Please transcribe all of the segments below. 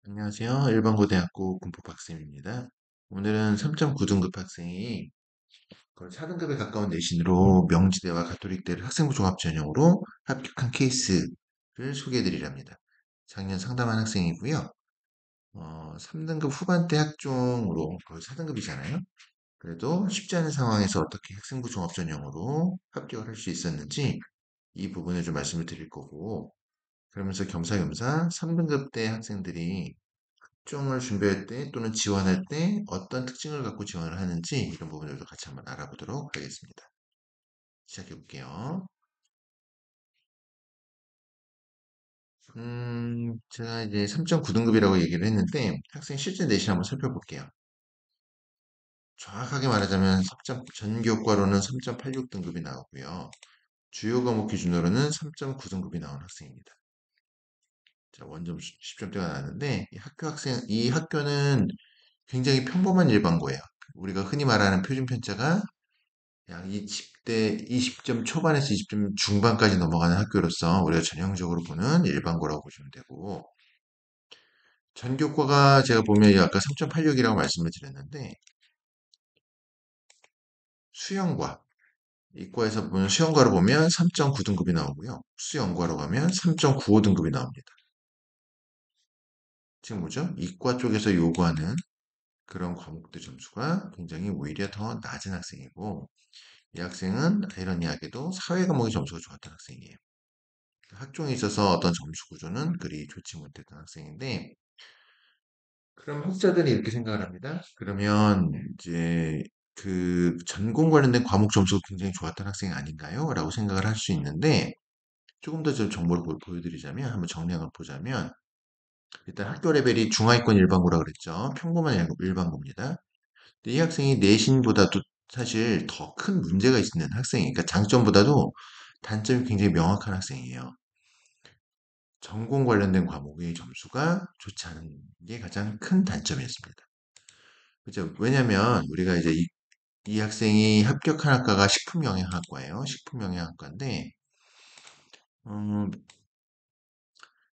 안녕하세요. 일반고등학교 군법학생입니다. 오늘은 3.9등급 학생이 거의 4등급에 가까운 내신으로 명지대와 가톨릭대를 학생부 종합 전형으로 합격한 케이스를 소개해드리려 합니다. 작년 상담한 학생이고요. 3등급 후반대 학종으로 거의 4등급이잖아요. 그래도 쉽지 않은 상황에서 어떻게 학생부 종합 전형으로 합격을 할 수 있었는지 이 부분을 좀 말씀을 드릴 거고, 그러면서 겸사겸사 3등급 대 학생들이 특종을 준비할 때 또는 지원할 때 어떤 특징을 갖고 지원을 하는지 이런 부분들도 같이 한번 알아보도록 하겠습니다. 시작해 볼게요. 제가 이제 3.9등급이라고 얘기를 했는데 학생 실제 내신 한번 살펴볼게요. 정확하게 말하자면 전교과로는 3.86등급이 나오고요. 주요 과목 기준으로는 3.9등급이 나온 학생입니다. 자, 원점 10점대가 나왔는데 이 학교는 굉장히 평범한 일반고예요. 우리가 흔히 말하는 표준 편차가 약 20점 초반에서 20점 중반까지 넘어가는 학교로서 우리가 전형적으로 보는 일반고라고 보시면 되고, 전교과가 제가 보면 아까 3.86이라고 말씀을 드렸는데 수영과 이과에서 보면 수영과로 보면 3.9등급이 나오고요. 수영과로 가면 3.95등급이 나옵니다. 지금 뭐죠? 이과 쪽에서 요구하는 그런 과목들 점수가 굉장히 오히려 더 낮은 학생이고, 이 학생은 아이러니하게도 사회 과목의 점수가 좋았던 학생이에요. 학종에 있어서 어떤 점수 구조는 그리 좋지 못했던 학생인데, 그럼 학자들이 이렇게 생각을 합니다. 그러면 이제 그 전공 관련된 과목 점수가 굉장히 좋았던 학생이 아닌가요? 라고 생각을 할 수 있는데, 조금 더 좀 정보를 보여드리자면, 한번 정리한 걸 보자면, 일단 학교 레벨이 중하위권 일반고라 그랬죠. 평범한 일반고입니다. 근데 이 학생이 내신보다도 사실 더 큰 문제가 있는 학생이, 그러니까 장점보다도 단점이 굉장히 명확한 학생이에요. 전공 관련된 과목의 점수가 좋지 않은 게 가장 큰 단점이었습니다. 그죠? 왜냐면 우리가 이제 이 학생이 합격한 학과가 식품영양학과예요. 식품영양학과인데, 음,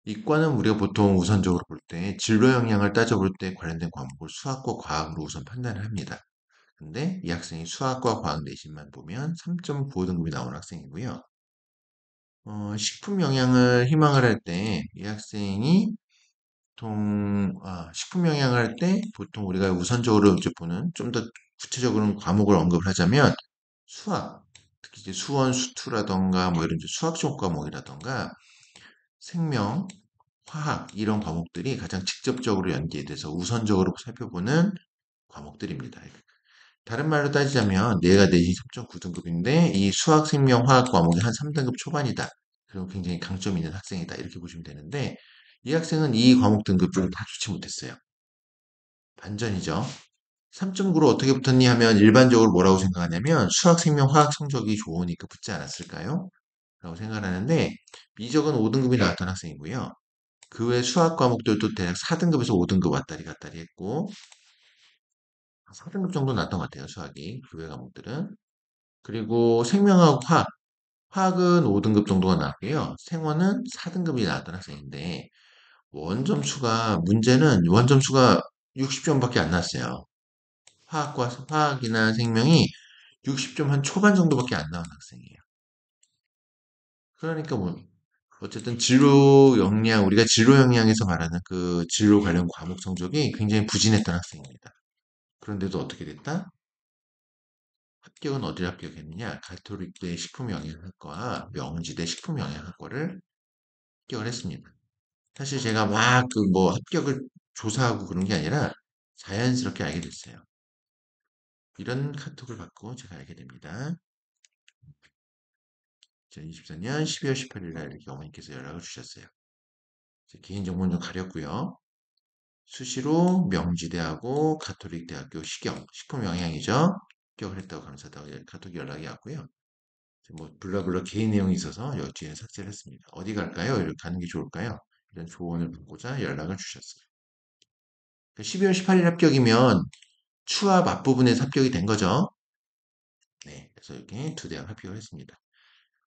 이과는 우리가 보통 우선적으로 볼 때 진로 역량을 따져볼 때 관련된 과목을 수학과 과학으로 우선 판단을 합니다. 근데 이 학생이 수학과 과학 내신만 보면 3.95등급이 나온 학생이고요. 식품 영양을 희망을 할 때 이 학생이 식품 영양을 할 때 보통 우리가 우선적으로 이제 보는 좀 더 구체적으로 과목을 언급을 하자면 수학, 특히 이제 수원, 수투라던가 뭐 이런 이제 수학적 과목이라던가 생명, 화학 이런 과목들이 가장 직접적으로 연계돼서 우선적으로 살펴보는 과목들입니다. 다른 말로 따지자면 내가 내신 3.9등급인데 이 수학, 생명, 화학 과목이 한 3등급 초반이다. 그럼 굉장히 강점 있는 학생이다. 이렇게 보시면 되는데 이 학생은 이 과목 등급을 다 좋지 못했어요. 반전이죠. 3.9로 어떻게 붙었니 하면 일반적으로 뭐라고 생각하냐면 수학, 생명, 화학 성적이 좋으니까 붙지 않았을까요? 라고 생각하는데 미적은 5등급이 나왔던 학생이고요. 그 외 수학 과목들도 대략 4등급에서 5등급 왔다리 갔다리 했고 4등급 정도 났던 것 같아요. 수학이 그 외 과목들은. 그리고 생명하고 화학은 5등급 정도가 나왔고요. 생원은 4등급이 나왔던 학생인데 문제는 원점수가 60점밖에 안 났어요. 화학이나 생명이 60점 한 초반 정도밖에 안 나온 학생이에요. 그러니까 뭐 어쨌든 우리가 진로 역량에서 말하는 그 진로 관련 과목 성적이 굉장히 부진했던 학생입니다. 그런데도 어떻게 됐다? 합격은 어디를 합격했느냐? 가톨릭대 식품영양학과, 명지대 식품영양학과를 합격을 했습니다. 사실 제가 막 그 뭐 합격을 조사하고 그런 게 아니라 자연스럽게 알게 됐어요. 이런 카톡을 받고 제가 알게 됩니다. 2024년 12월 18일 날 이렇게 어머니께서 연락을 주셨어요. 제 개인정보는 좀 가렸고요. 수시로 명지대하고 가톨릭대학교 식품영양이죠. 합격을 했다고 감사하다고 카톡 연락이 왔고요. 뭐 블라블라 개인 내용이 있어서 여기 뒤에 삭제를 했습니다. 어디 갈까요? 이렇게 가는 게 좋을까요? 이런 조언을 받고자 연락을 주셨어요. 12월 18일 합격이면 추합 앞부분에서 합격이 된 거죠. 네, 그래서 이렇게 두 대학 합격을 했습니다.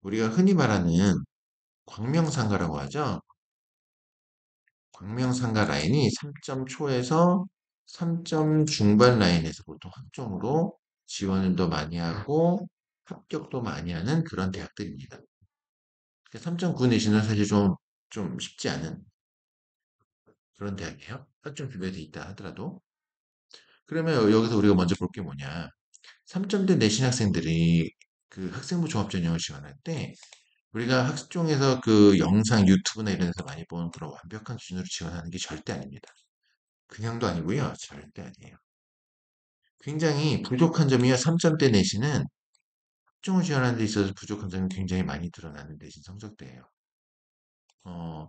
우리가 흔히 말하는 광명상가라고 하죠. 광명상가 라인이 3점 초에서 3점 중반 라인에서 보통 학종으로 지원을 더 많이 하고 합격도 많이 하는 그런 대학들입니다. 3.9 내신은 사실 좀 쉽지 않은 그런 대학이에요. 학종 비교돼 있다 하더라도. 그러면 여기서 우리가 먼저 볼 게 뭐냐. 3점대 내신 학생들이 그 학생부 종합전형을 지원할 때 우리가 학종에서 그 영상 유튜브나 이런 데서 많이 본 그런 완벽한 기준으로 지원하는 게 절대 아닙니다. 그냥도 아니고요. 절대 아니에요. 굉장히 부족한 점이요. 3점대 내신은 학종을 지원하는 데 있어서 부족한 점이 굉장히 많이 드러나는 내신 성적대예요.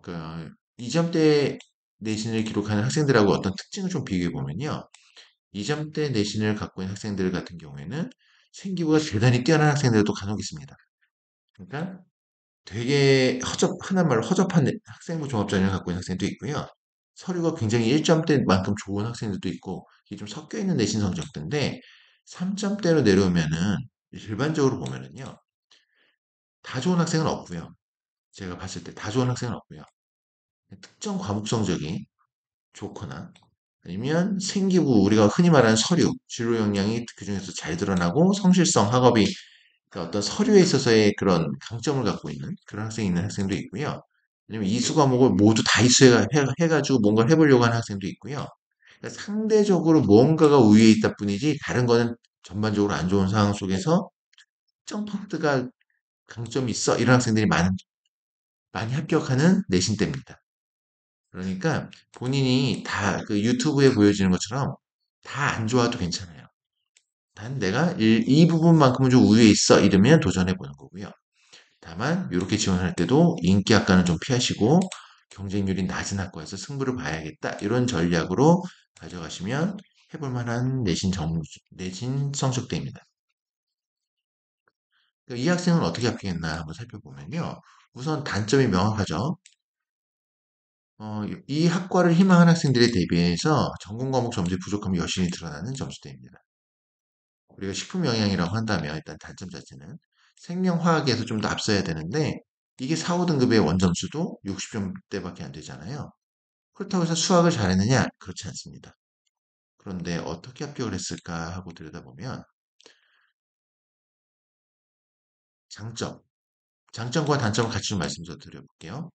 그 2점대 내신을 기록하는 학생들하고 어떤 특징을 좀 비교해 보면요. 2점대 내신을 갖고 있는 학생들 같은 경우에는 생기부가 대단히 뛰어난 학생들도 간혹 있습니다. 그러니까 되게 흔한 말로 허접한 학생부 종합전형을 갖고 있는 학생도 있고요. 서류가 굉장히 1점대만큼 좋은 학생들도 있고, 이게 좀 섞여 있는 내신 성적대인데, 3점대로 내려오면은, 일반적으로 보면은요, 다 좋은 학생은 없고요. 제가 봤을 때 다 좋은 학생은 없고요. 특정 과목 성적이 좋거나, 아니면 생기부, 우리가 흔히 말하는 서류, 진로 역량이 그 중에서 잘 드러나고, 성실성, 학업이 그 어떤 서류에 있어서의 그런 강점을 갖고 있는 그런 학생이 있는 학생도 있고요. 왜냐면 이수 과목을 모두 다 이수해가지고 뭔가를 해보려고 하는 학생도 있고요. 그러니까 상대적으로 무언가가 우위에 있다 뿐이지 다른 거는 전반적으로 안 좋은 상황 속에서 특정 파트가 강점이 있어 이런 학생들이 많이 합격하는 내신대입니다. 그러니까 본인이 다 그 유튜브에 보여지는 것처럼 다 안 좋아도 괜찮아요. 단 내가 이 부분만큼은 좀 우위에 있어 이러면 도전해 보는 거고요. 다만 이렇게 지원할 때도 인기 학과는 좀 피하시고 경쟁률이 낮은 학과에서 승부를 봐야겠다. 이런 전략으로 가져가시면 해볼 만한 내신 성적대입니다. 이 학생은 어떻게 합격했나 한번 살펴보면요. 우선 단점이 명확하죠. 이 학과를 희망하는 학생들에 대비해서 전공 과목 점수의 부족함이 여실히 드러나는 점수대입니다. 우리가 식품 영양이라고 한다면 일단 단점 자체는 생명화학에서 좀 더 앞서야 되는데 이게 4, 5등급의 원점수도 60점대밖에 안 되잖아요. 그렇다고 해서 수학을 잘했느냐? 그렇지 않습니다. 그런데 어떻게 합격을 했을까 하고 들여다보면 장점, 장점과 단점을 같이 좀 말씀 좀 드려볼게요.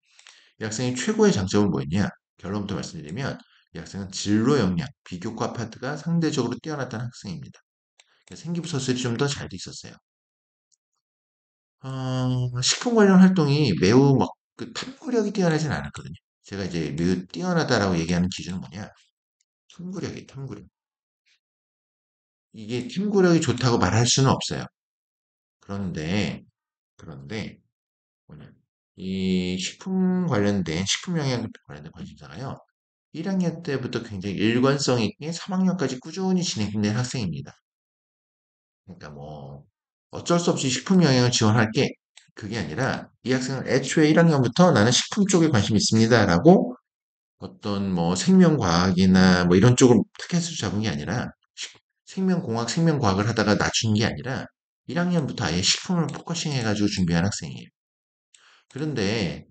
이 학생의 최고의 장점은 뭐였냐? 결론부터 말씀드리면 이 학생은 진로 역량, 비교과 파트가 상대적으로 뛰어났다는 학생입니다. 생기부 서술이 좀 더 잘 돼 있었어요. 식품 관련 활동이 매우 막 그 탐구력이 뛰어나진 않았거든요. 제가 이제 매우 뛰어나다라고 얘기하는 기준은 뭐냐? 탐구력이에요, 탐구력. 이게 탐구력이 좋다고 말할 수는 없어요. 그런데 뭐냐? 이 식품 영양 관련된 관심사가요. 1학년 때부터 굉장히 일관성 있게 3학년까지 꾸준히 진행된 학생입니다. 그러니까 뭐 어쩔 수 없이 식품 영양을 지원할게. 그게 아니라 이 학생은 애초에 1학년부터 나는 식품 쪽에 관심이 있습니다라고 어떤 뭐 생명과학이나 뭐 이런 쪽을 타겟으로 잡은 게 아니라 생명공학, 생명과학을 하다가 낮춘 게 아니라 1학년부터 아예 식품을 포커싱 해가지고 준비한 학생이에요. 그런데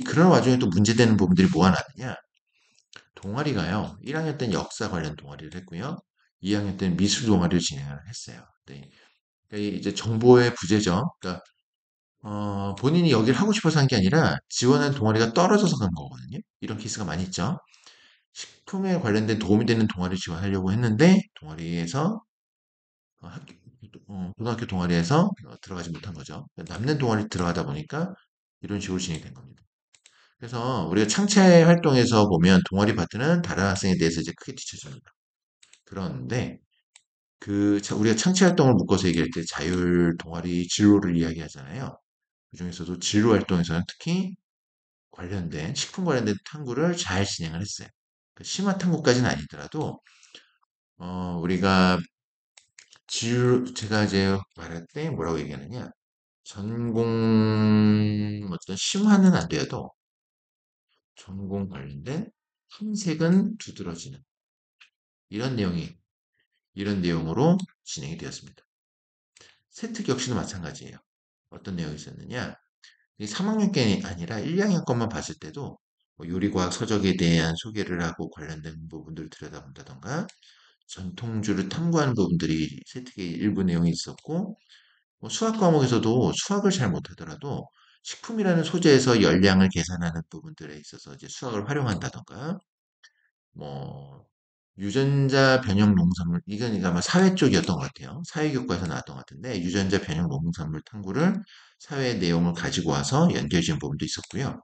그런 와중에 또 문제되는 부분들이 뭐가 나느냐? 동아리가요. 1학년 때는 역사 관련 동아리를 했고요. 2학년 때는 미술 동아리를 진행을 했어요. 네. 그러니까 이제 정보의 부재죠. 그러니까 본인이 여기를 하고 싶어서 한 게 아니라 지원한 동아리가 떨어져서 간 거거든요. 이런 케이스가 많이 있죠. 식품에 관련된 도움이 되는 동아리 지원하려고 했는데 동아리에서 고등학교 동아리에서 들어가지 못한 거죠. 남는 동아리 들어가다 보니까 이런 식으로 진행된 겁니다. 그래서 우리가 창체 활동에서 보면 동아리 파트는 다른 학생에 대해서 이제 크게 뒤쳐집니다. 그런데 우리가 창체 활동을 묶어서 얘기할 때 자율 동아리 진로를 이야기하잖아요. 그 중에서도 진로 활동에서는 특히 식품 관련된 탐구를 잘 진행을 했어요. 심화 탐구까지는 아니더라도, 우리가 제가 이제 말할 때 뭐라고 얘기하느냐. 전공, 어떤 심화는 안 돼도 전공 관련된 탐색은 두드러지는 이런 내용이, 이런 내용으로 진행이 되었습니다. 세특 역시도 마찬가지예요. 어떤 내용이 있었느냐. 이 3학년 게 아니라 1, 2학년 것만 봤을 때도 뭐 요리과학 서적에 대한 소개를 하고 관련된 부분들을 들여다본다던가 전통주를 탐구하는 부분들이 세특의 일부 내용이 있었고 뭐 수학 과목에서도 수학을 잘 못하더라도 식품이라는 소재에서 열량을 계산하는 부분들에 있어서 이제 수학을 활용한다던가 뭐 유전자 변형 농산물 이건 아마 사회 쪽이었던 것 같아요. 사회교과에서 나왔던 것 같은데 유전자 변형 농산물 탐구를 사회 내용을 가지고 와서 연결해 주는 부분도 있었고요.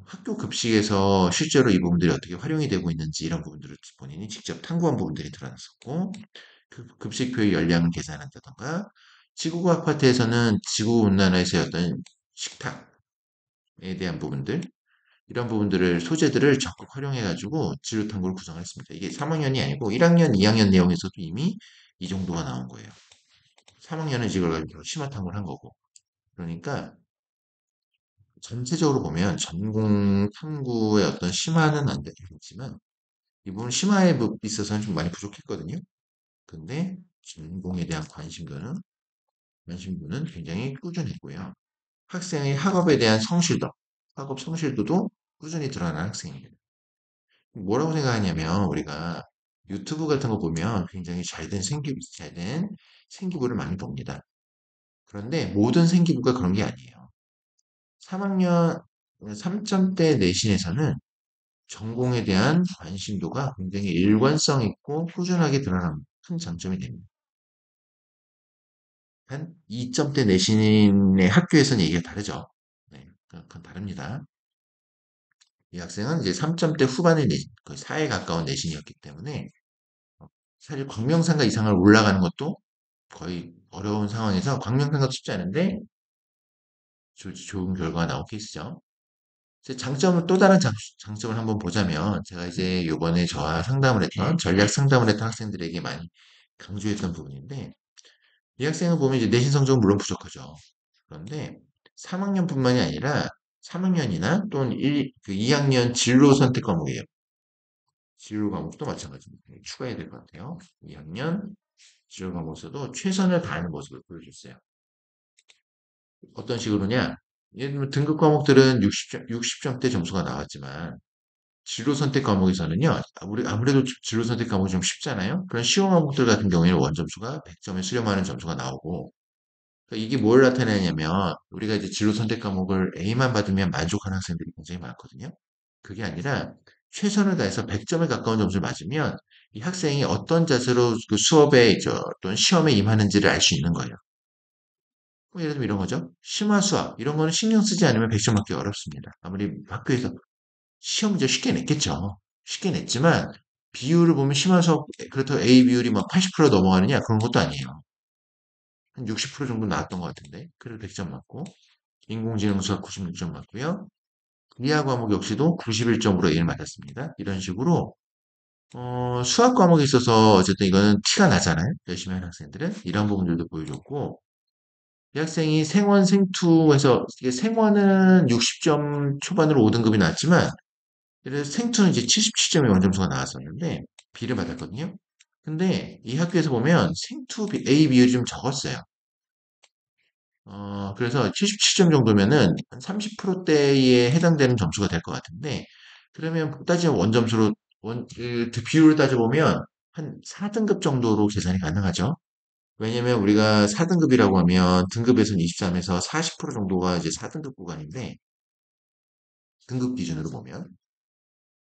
학교 급식에서 실제로 이 부분들이 어떻게 활용이 되고 있는지 이런 부분들을 본인이 직접 탐구한 부분들이 드러났었고 그 급식표의 열량을 계산한다던가 지구과학 파트에서는 지구온난화에서의 어떤 식탁에 대한 부분들 이런 부분들을 소재들을 적극 활용해가지고 진로 탐구를 구성했습니다. 이게 3학년이 아니고 1학년, 2학년 내용에서도 이미 이 정도가 나온 거예요. 3학년은 이걸 가지고 심화 탐구를 한 거고. 그러니까 전체적으로 보면 전공 탐구의 어떤 심화는 안 되겠지만 이 부분 심화에 있어서는 좀 많이 부족했거든요. 근데 전공에 대한 관심도는 굉장히 꾸준했고요. 학생의 학업에 대한 성실도, 학업 성실도도 꾸준히 드러나는 학생입니다. 뭐라고 생각하냐면 우리가 유튜브 같은 거 보면 굉장히 잘된 생기부를 많이 봅니다. 그런데 모든 생기부가 그런 게 아니에요. 3학년 3점대 내신에서는 전공에 대한 관심도가 굉장히 일관성 있고 꾸준하게 드러나는 큰 장점이 됩니다. 한 2점대 내신의 학교에서는 얘기가 다르죠. 네, 그건 다릅니다. 이 학생은 이제 3점대 후반의 내신, 거의 4에 가까운 내신이었기 때문에 사실 광명상가 이상을 올라가는 것도 거의 어려운 상황에서 광명상가도 쉽지 않은데 좋은 결과가 나온 케이스죠. 이제 장점을 또 다른 장점을 한번 보자면 제가 이제 요번에 저와 상담을 했던 전략 상담을 했던 학생들에게 많이 강조했던 부분인데 이 학생을 보면 이제 내신 성적은 물론 부족하죠. 그런데 3학년뿐만이 아니라 3학년이나 또는 2학년 진로 선택 과목이에요. 진로 과목도 마찬가지입니다. 추가해야 될 것 같아요. 2학년 진로 과목에서도 최선을 다하는 모습을 보여줬어요. 어떤 식으로냐? 예를 들면 등급 과목들은 60점대 점수가 나왔지만 진로 선택 과목에서는요. 우리 아무래도 진로 선택 과목이 좀 쉽잖아요. 그런 쉬운 과목들 같은 경우에는 원점수가 100점에 수렴하는 점수가 나오고 그러니까 이게 뭘 나타내냐면 우리가 이제 진로 선택 과목을 A만 받으면 만족하는 학생들이 굉장히 많거든요. 그게 아니라 최선을 다해서 100점에 가까운 점수를 맞으면 이 학생이 어떤 자세로 그 수업에 또는 시험에 임하는지를 알 수 있는 거예요. 뭐 예를 들면 이런 거죠. 심화 수학 이런 거는 신경 쓰지 않으면 100점 맞기 어렵습니다. 아무리 학교에서 시험 문제 쉽게 냈겠죠. 쉽게 냈지만 비율을 보면 심화 수학 그렇다고 A 비율이 막 80% 넘어가느냐 그런 것도 아니에요. 한 60% 정도 나왔던 것 같은데 그래도 100점 맞고 인공지능 수학 96점 맞고요. 미화 과목 역시도 91점으로 A를 맞았습니다. 이런 식으로 수학 과목에 있어서 어쨌든 이거는 티가 나잖아요. 열심히 하는 학생들은 이런 부분들도 보여줬고 이 학생이 생원 생투에서 이게 생원은 60점 초반으로 5등급이 나왔지만 그래서 생투는 이제 77점의 원점수가 나왔었는데 B를 받았거든요. 근데 이 학교에서 보면 생투 A 비율이 좀 적었어요. 그래서 77점 정도면은 한 30%대에 해당되는 점수가 될 것 같은데, 그러면 따지면 원점수로, 그 비율을 따져보면 한 4등급 정도로 계산이 가능하죠. 왜냐면 우리가 4등급이라고 하면 등급에서는 23에서 40% 정도가 이제 4등급 구간인데, 등급 기준으로 보면.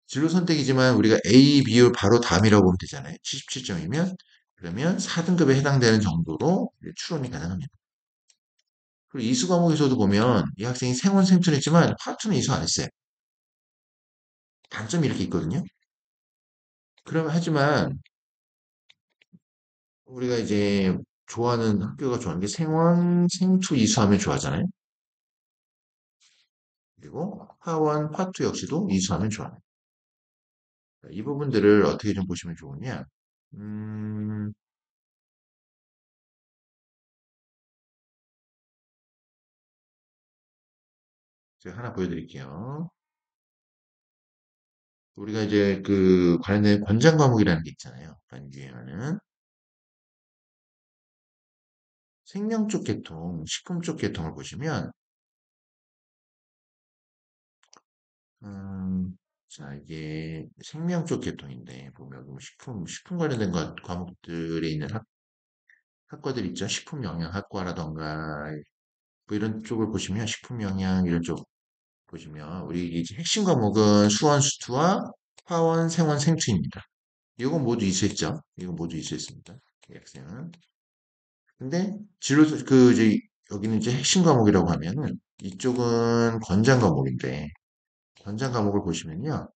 진로 선택이지만 우리가 A 비율 바로 다음이라고 보면 되잖아요. 77점이면. 그러면 4등급에 해당되는 정도로 추론이 가능합니다. 그리고 이수 과목에서도 보면 이 학생이 생원 생투했지만 화투는 이수 안 했어요. 단점이 이렇게 있거든요. 그러면 하지만 우리가 이제 좋아하는 학교가 좋아하는 게 생원 생투 이수하면 좋아하잖아요. 그리고 하원 화투 역시도 이수하면 좋아해요. 이 부분들을 어떻게 좀 보시면 좋으냐? 음, 제가 하나 보여드릴게요. 우리가 이제 그 관련된 권장 과목이라는 게 있잖아요. 많이 유행하는 생명 쪽 계통, 식품 쪽 계통을 보시면 자, 이게 생명 쪽 계통인데, 보면 뭐 식품 관련된 과목들에 있는 학과들 있죠? 식품영양학과라던가, 뭐 이런 쪽을 보시면, 식품영양 이런 쪽 보시면, 우리 이제 핵심 과목은 수원, 수투와 화원, 생원, 생투입니다. 이건 모두 이수했죠? 이건 모두 이수했습니다. 이 학생은. 근데 이제 여기는 이제 핵심 과목이라고 하면은 이쪽은 권장 과목인데 권장 과목을 보시면요.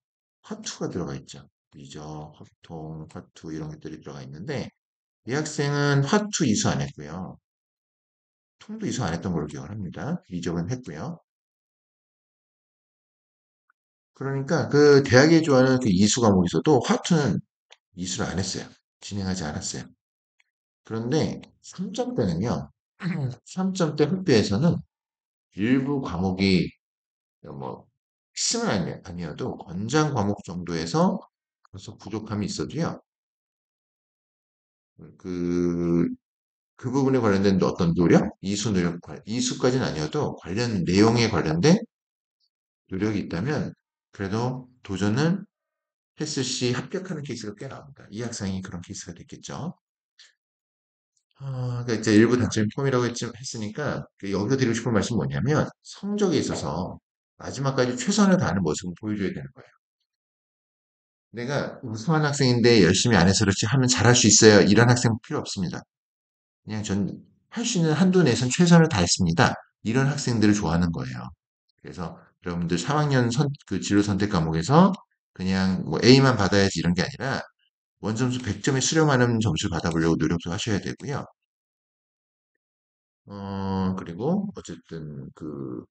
화투가 들어가 있죠. 미적, 화통, 화투 이런 것들이 들어가 있는데 이 학생은 화투 이수 안 했고요. 통도 이수 안 했던 걸로 기억을 합니다. 미적은 했고요. 그러니까 그 대학에 좋아하는 그 이수 과목에서도 화투는 이수를 안 했어요. 진행하지 않았어요. 그런데 3점대는요. 3점대 학교에서는 일부 과목이 뭐 핵심은 아니어도 권장 과목 정도에서 벌써 부족함이 있어도요. 그, 그 부분에 관련된 어떤 노력, 이수까지는 아니어도 관련 내용에 관련된 노력이 있다면 그래도 도전은 했을 시 합격하는 케이스가 꽤 나옵니다. 이 학생이 그런 케이스가 됐겠죠. 그러니까 이제 일부 단점이 폼이라고 했으니까 여기서 드리고 싶은 말씀은 뭐냐면 성적에 있어서 마지막까지 최선을 다하는 모습을 보여줘야 되는 거예요. 내가 우수한 학생인데 열심히 안 해서 그렇지 하면 잘할 수 있어요. 이런 학생 필요 없습니다. 그냥 전 할 수 있는 한도 내에선 최선을 다했습니다. 이런 학생들을 좋아하는 거예요. 그래서 여러분들 3학년 그 진로 선택 과목에서 그냥 뭐 A만 받아야지 이런 게 아니라 원점수 100점에 수렴하는 점수를 받아보려고 노력도 하셔야 되고요. 그리고 어쨌든 그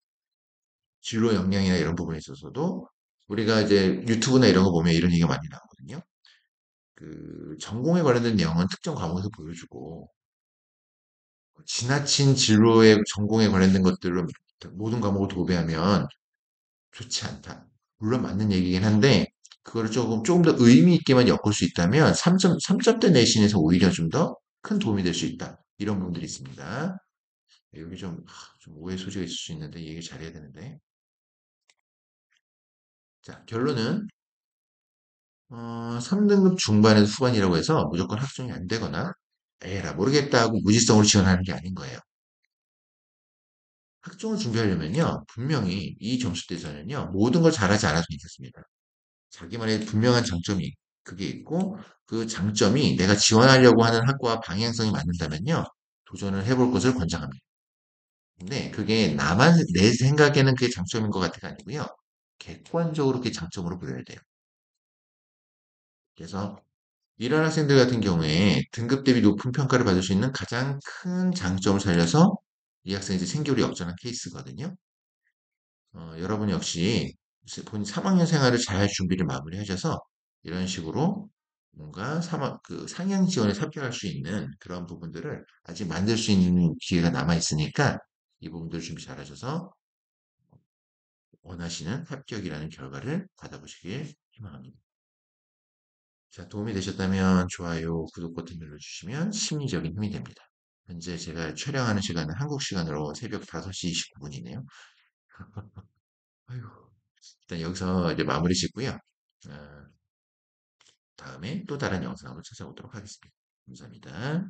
진로 역량이나 이런 부분에 있어서도 우리가 이제 유튜브나 이런 거 보면 이런 얘기가 많이 나오거든요. 그 전공에 관련된 내용은 특정 과목에서 보여주고 지나친 진로의 전공에 관련된 것들로 모든 과목을 도배하면 좋지 않다. 물론 맞는 얘기긴 한데 그거를 조금 더 의미 있게만 엮을 수 있다면 3점대 내신에서 오히려 좀 더 큰 도움이 될 수 있다. 이런 부분들이 있습니다. 여기 좀 오해 소지가 있을 수 있는데 얘기 잘해야 되는데. 자, 결론은 3등급 중반에서 후반이라고 해서 무조건 학종이 안 되거나 에라 모르겠다 하고 무지성으로 지원하는 게 아닌 거예요. 학종을 준비하려면요, 분명히 이 점수대에서는요, 모든 걸 잘하지 않아도 괜찮습니다. 자기만의 분명한 장점이 그게 있고, 그 장점이 내가 지원하려고 하는 학과와 방향성이 맞는다면요, 도전을 해볼 것을 권장합니다. 근데 그게 내 생각에는 그게 장점인 것 같아가 아니고요, 객관적으로 그게 장점으로 보여야 돼요. 그래서 이런 학생들 같은 경우에 등급 대비 높은 평가를 받을 수 있는 가장 큰 장점을 살려서 이 학생이 이제 생교로 역전한 케이스거든요. 여러분 역시 본인 3학년 생활을 잘 준비를 마무리하셔서 이런 식으로 뭔가 그 상향 지원에 합격할 수 있는 그런 부분들을 아직 만들 수 있는 기회가 남아 있으니까 이 부분들 준비 잘 하셔서 원하시는 합격이라는 결과를 받아보시길 희망합니다. 자, 도움이 되셨다면 좋아요, 구독 버튼 눌러주시면 심리적인 힘이 됩니다. 현재 제가 촬영하는 시간은 한국 시간으로 새벽 5시 29분이네요. 아유, 일단 여기서 이제 마무리 짓고요. 다음에 또 다른 영상으로 찾아오도록 하겠습니다. 감사합니다.